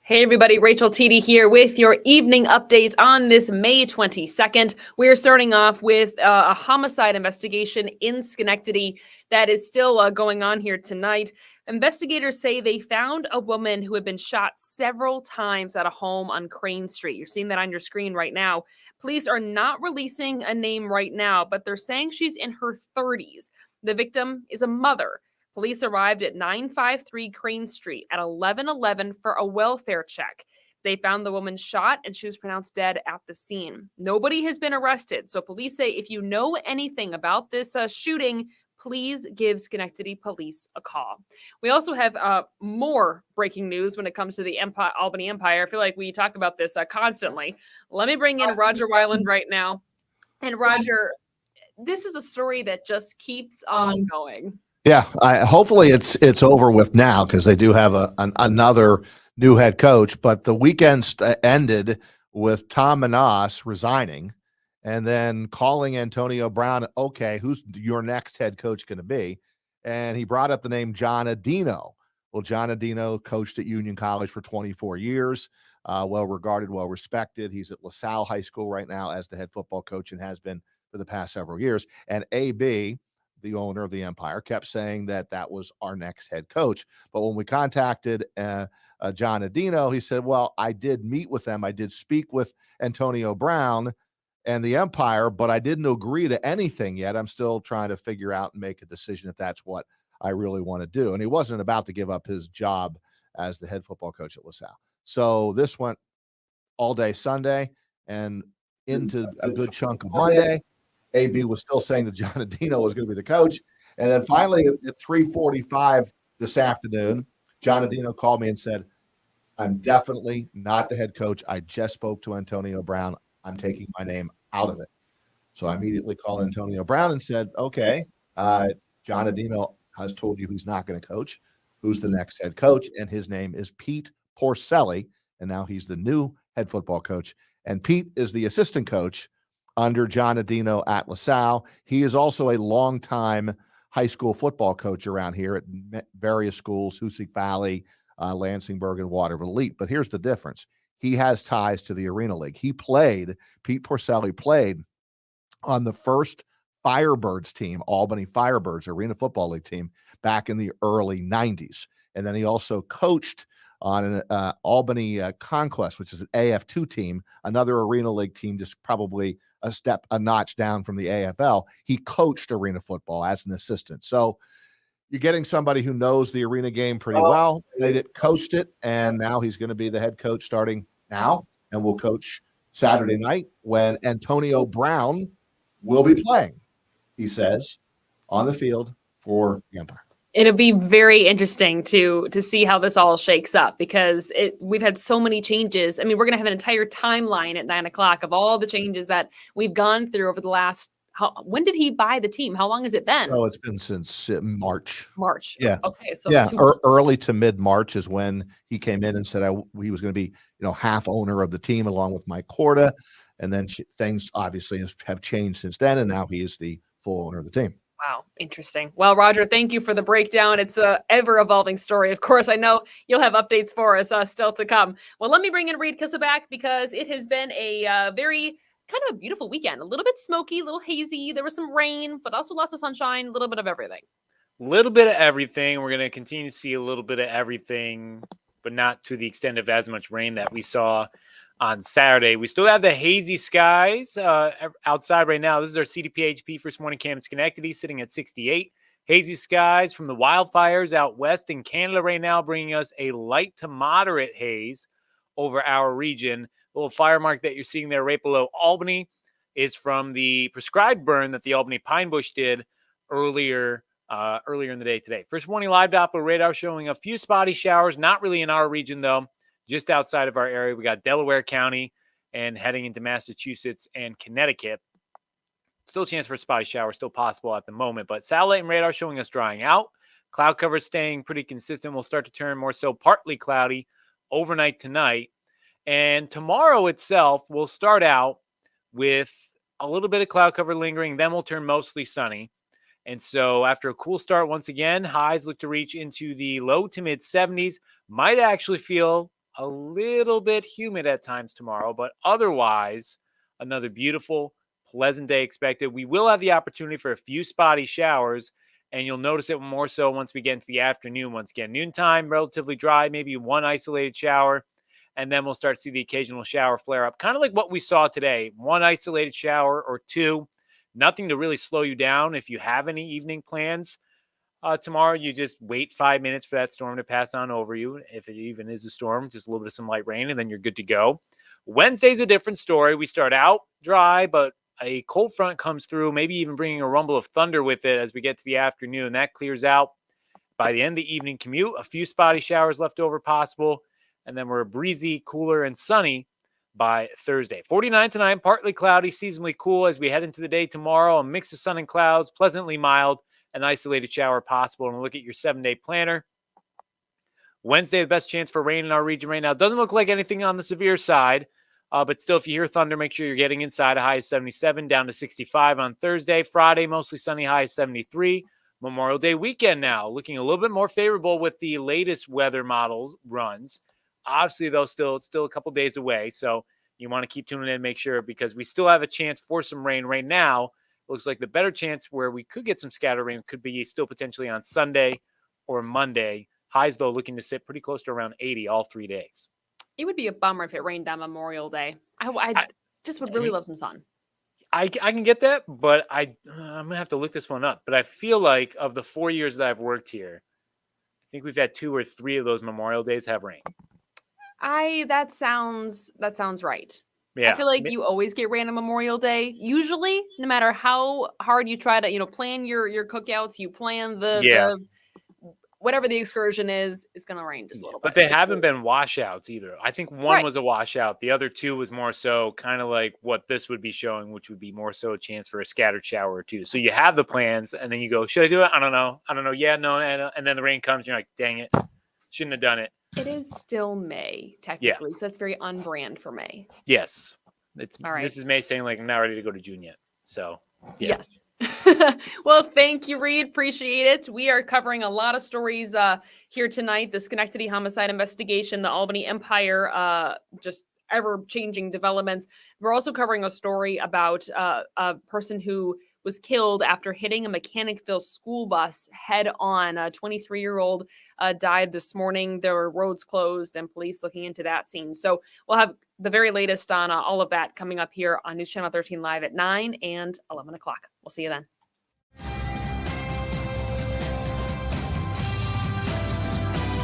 Hey everybody, Rachel Teedy here with your evening update on this May 22nd. We're starting off with a homicide investigation in Schenectady that is still going on here tonight. Investigators say they found a woman who had been shot several times at a home on Crane Street. You're seeing that on your screen right now. Police are not releasing a name right now, but they're saying she's in her 30s. The victim is a mother. Police arrived at 953 Crane Street at 11:11 for a welfare check. They found the woman shot and she was pronounced dead at the scene. Nobody has been arrested. So police say if you know anything about this shooting, please give Schenectady police a call. We also have more breaking news when it comes to the Albany Empire. I feel like we talk about this constantly. Let me bring in Rodger Wyland right now. And Rodger, this is a story that just keeps on going. Yeah, hopefully it's over with now because they do have another new head coach. But the weekend ended with Tom Menas resigning and then calling Antonio Brown, okay, who's your next head coach going to be? And he brought up the name John Adino. Well, John Adino coached at Union College for 24 years, well-regarded, well-respected. He's at LaSalle High School right now as the head football coach and has been for the past several years. And AB, the owner of the Empire, kept saying that was our next head coach. But when we contacted John Adino, he said, well, I did meet with them. I did speak with Antonio Brown and the Empire, but I didn't agree to anything yet. I'm still trying to figure out and make a decision if that's what I really want to do. And he wasn't about to give up his job as the head football coach at LaSalle. So this went all day Sunday and into a good chunk of Monday. AB was still saying that John Adino was going to be the coach. And then finally at 3:45 this afternoon, John Adino called me and said, I'm definitely not the head coach. I just spoke to Antonio Brown. I'm taking my name out of it. So I immediately called Antonio Brown and said, okay, John Adino has told you he's not going to coach. Who's the next head coach? And his name is Pete Porcelli. And now he's the new head football coach. And Pete is the assistant coach under John Adino at LaSalle. He is also a longtime high school football coach around here at various schools, Hoosick Valley, Lansingburg, and Waterville Elite. But here's the difference. He has ties to the Arena League. Pete Porcelli played on the first Firebirds team, Albany Firebirds, Arena Football League team, back in the early 90s. And then he also coached on an Albany Conquest, which is an AF2 team, another Arena League team, just probably a notch down from the AFL. He coached arena football as an assistant. So you're getting somebody who knows the arena game pretty well. They coached it, and now he's going to be the head coach starting now, and will coach Saturday night when Antonio Brown will be playing, he says, on the field for the Empire. It'll be very interesting to see how this all shakes up because we've had so many changes. I mean, we're going to have an entire timeline at 9 o'clock of all the changes that we've gone through over the last. When did he buy the team? How long has it been? So it's been since March. March. Yeah. Okay. So yeah, early to mid-March is when he came in and said he was going to be, half owner of the team along with Mike Corda, and then things obviously have changed since then, and now he is the full owner of the team. Wow. Interesting. Well, Rodger, thank you for the breakdown. It's a ever-evolving story. Of course, I know you'll have updates for us still to come. Well, let me bring in Reid Kisselback because it has been a very kind of a beautiful weekend. A little bit smoky, a little hazy. There was some rain, but also lots of sunshine, a little bit of everything. A little bit of everything. We're going to continue to see a little bit of everything, but not to the extent of as much rain that we saw on Saturday. We still have the hazy skies outside right now. This is our CDPHP first morning cam in Schenectady, sitting at 68. Hazy skies from the wildfires out west in Canada right now, bringing us a light to moderate haze over our region. The little fire mark that you're seeing there right below Albany is from the prescribed burn that the Albany Pine Bush did earlier in the day today. First morning live Doppler radar showing a few spotty showers, not really in our region though. Just outside of our area, we got Delaware County and heading into Massachusetts and Connecticut. Still a chance for a spotty shower, still possible at the moment, but satellite and radar showing us drying out. Cloud cover staying pretty consistent. We'll start to turn more so partly cloudy overnight tonight. And tomorrow itself, we'll start out with a little bit of cloud cover lingering, then we'll turn mostly sunny. And so after a cool start, once again, highs look to reach into the low to mid 70s. Might actually feel a little bit humid at times tomorrow, but otherwise, another beautiful, pleasant day expected. We will have the opportunity for a few spotty showers, and you'll notice it more so once we get into the afternoon. Once again, noontime, relatively dry, maybe one isolated shower, and then we'll start to see the occasional shower flare up, kind of like what we saw today. One isolated shower or two, nothing to really slow you down. If you have any evening plans tomorrow, you just wait 5 minutes for that storm to pass on over you. If it even is a storm, just a little bit of some light rain, and then you're good to go. Wednesday's a different story. We start out dry, but a cold front comes through, maybe even bringing a rumble of thunder with it as we get to the afternoon. That clears out by the end of the evening commute. A few spotty showers left over possible, and then we're breezy, cooler, and sunny by Thursday. 49 tonight, partly cloudy, seasonally cool as we head into the day tomorrow. A mix of sun and clouds, pleasantly mild, an isolated shower possible. And we'll look at your 7-day planner. Wednesday, the best chance for rain in our region right now. Doesn't look like anything on the severe side, but still, if you hear thunder, make sure you're getting inside. A high of 77, down to 65 on Thursday. Friday, mostly sunny, high of 73. Memorial Day weekend now, looking a little bit more favorable with the latest weather models runs. Obviously, though, it's still a couple days away, so you want to keep tuning in, make sure, because we still have a chance for some rain right now. Looks like the better chance where we could get some scatter rain could be still potentially on Sunday or Monday. Highs, though, looking to sit pretty close to around 80 all 3 days. It would be a bummer if it rained on Memorial Day. I just would really love some sun. I can get that, but I'm going to have to look this one up. But I feel like of the 4 years that I've worked here, I think we've had 2 or 3 of those Memorial Days have rain. That sounds right. Yeah. I feel like you always get rain on Memorial Day. Usually, no matter how hard you try to, plan your cookouts, you plan the whatever the excursion is, it's going to rain just a little bit. But they haven't been washouts either. I think one was a washout. The other 2 was more so kind of like what this would be showing, which would be more so a chance for a scattered shower or 2. So you have the plans, and then you go, should I do it? I don't know. Yeah, no. And then the rain comes, and you're like, dang it. Shouldn't have done it. It is still May, technically, so that's very unbrand for May. Yes. All right. This is May saying, like, I'm not ready to go to June yet. So, yeah. Yes. Well, thank you, Reid. Appreciate it. We are covering a lot of stories here tonight. The Schenectady Homicide investigation, the Albany Empire, just ever-changing developments. We're also covering a story about a person who was killed after hitting a Mechanicville school bus head on. A 23-year-old died this morning. There were roads closed and police looking into that scene. So we'll have the very latest on all of that coming up here on News Channel 13 Live at 9 and 11 o'clock. We'll see you then.